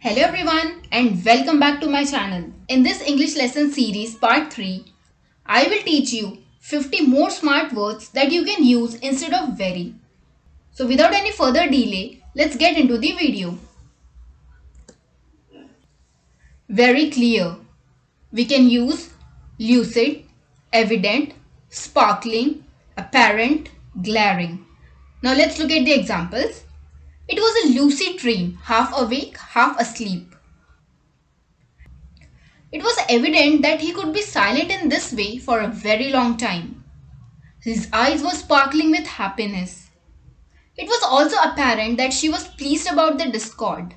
Hello everyone and welcome back to my channel. In this English lesson series part 3, I will teach you 50 more smart words that you can use instead of very. So without any further delay, let's get into the video. Very clear. We can use lucid, evident, sparkling, apparent, glaring. Now let's look at the examples. It was a lucid dream, half awake, half asleep. It was evident that he could be silent in this way for a very long time. His eyes were sparkling with happiness. It was also apparent that she was pleased about the discord.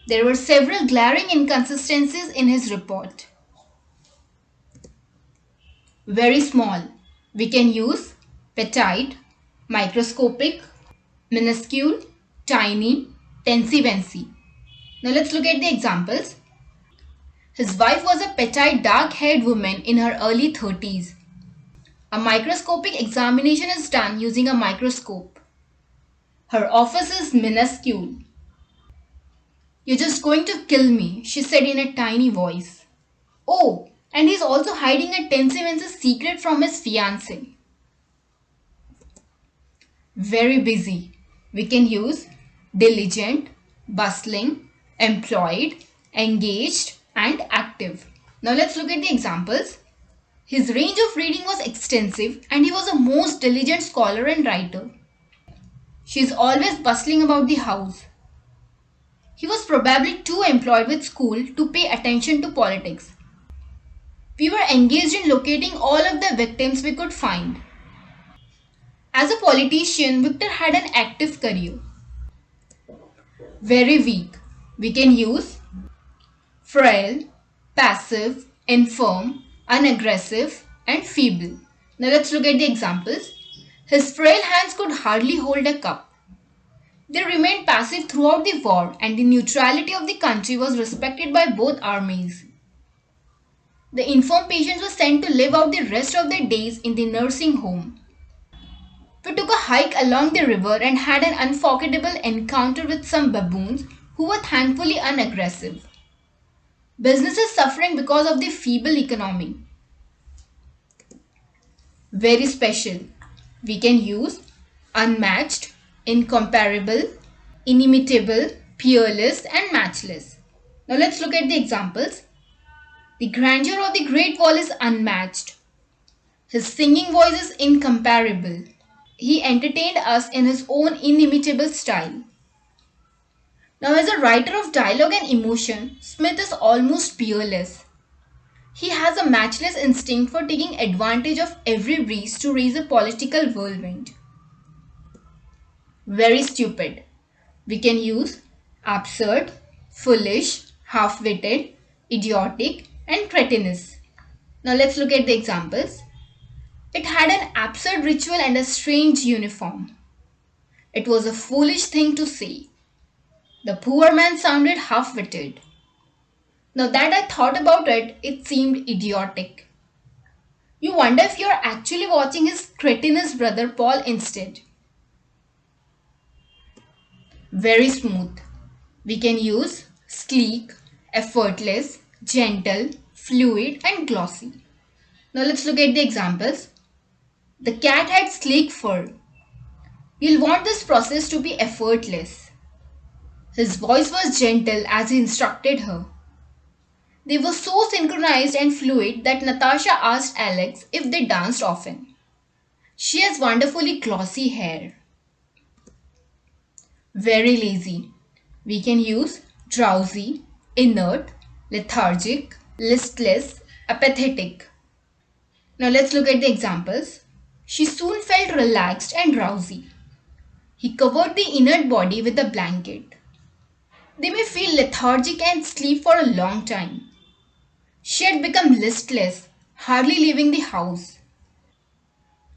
There were several glaring inconsistencies in his report. Very small. We can use petite, microscopic, minuscule, tiny, teensy-weensy. Now let's look at the examples. His wife was a petite dark-haired woman in her early 30s. A microscopic examination is done using a microscope. Her office is minuscule. You're just going to kill me, she said in a tiny voice. Oh, and he's also hiding a teensy-weensy secret from his fiancée. Very busy. We can use diligent, bustling, employed, engaged, and active. Now let's look at the examples. His range of reading was extensive and he was a most diligent scholar and writer. She is always bustling about the house. He was probably too employed with school to pay attention to politics. We were engaged in locating all of the victims we could find. As a politician, Victor had an active career. Very weak. We can use frail, passive, infirm, unaggressive, and feeble. Now let's look at the examples. His frail hands could hardly hold a cup. They remained passive throughout the war and the neutrality of the country was respected by both armies. The infirm patients were sent to live out the rest of their days in the nursing home. We took a hike along the river and had an unforgettable encounter with some baboons who were thankfully unaggressive. Business is suffering because of the feeble economy. Very special. We can use unmatched, incomparable, inimitable, peerless, and matchless. Now let's look at the examples. The grandeur of the Great Wall is unmatched. His singing voice is incomparable. He entertained us in his own inimitable style. Now, as a writer of dialogue and emotion, Smith is almost peerless. He has a matchless instinct for taking advantage of every breeze to raise a political whirlwind. Very stupid. We can use absurd, foolish, half-witted, idiotic, and cretinous. Now let's look at the examples. It had an absurd ritual and a strange uniform. It was a foolish thing to say. The poor man sounded half-witted. Now that I thought about it, it seemed idiotic. You wonder if you're actually watching his cretinous brother Paul instead. Very smooth. We can use sleek, effortless, gentle, fluid, and glossy. Now let's look at the examples. The cat had sleek fur. You'll want this process to be effortless. His voice was gentle as he instructed her. They were so synchronized and fluid that Natasha asked Alex if they danced often. She has wonderfully glossy hair. Very lazy. We can use drowsy, inert, lethargic, listless, apathetic. Now let's look at the examples. She soon felt relaxed and drowsy. He covered the inert body with a blanket. They may feel lethargic and sleep for a long time. She had become listless, hardly leaving the house.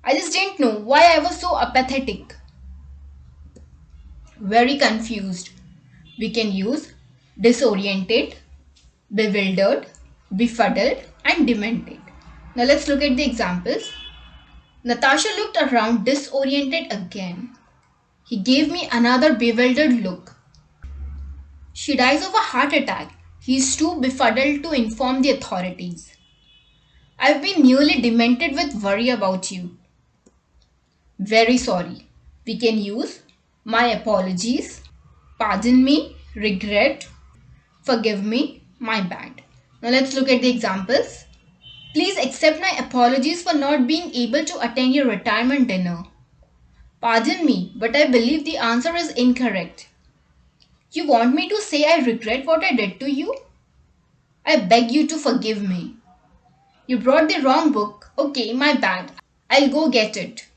I just didn't know why I was so apathetic. Very confused. We can use disoriented, bewildered, befuddled, and demented. Now let's look at the examples. Natasha looked around disoriented again. He gave me another bewildered look. She dies of a heart attack. He is too befuddled to inform the authorities. I've been nearly demented with worry about you. Very sorry. We can use my apologies, pardon me, regret, forgive me, my bad. Now let's look at the examples. Please accept my apologies for not being able to attend your retirement dinner. Pardon me, but I believe the answer is incorrect. You want me to say I regret what I did to you? I beg you to forgive me. You brought the wrong book. Okay, my bad. I'll go get it.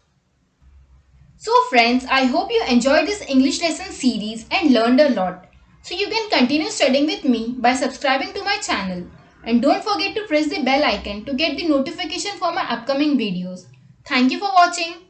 So friends, I hope you enjoyed this English lesson series and learned a lot. So you can continue studying with me by subscribing to my channel. And don't forget to press the bell icon to get the notification for my upcoming videos. Thank you for watching.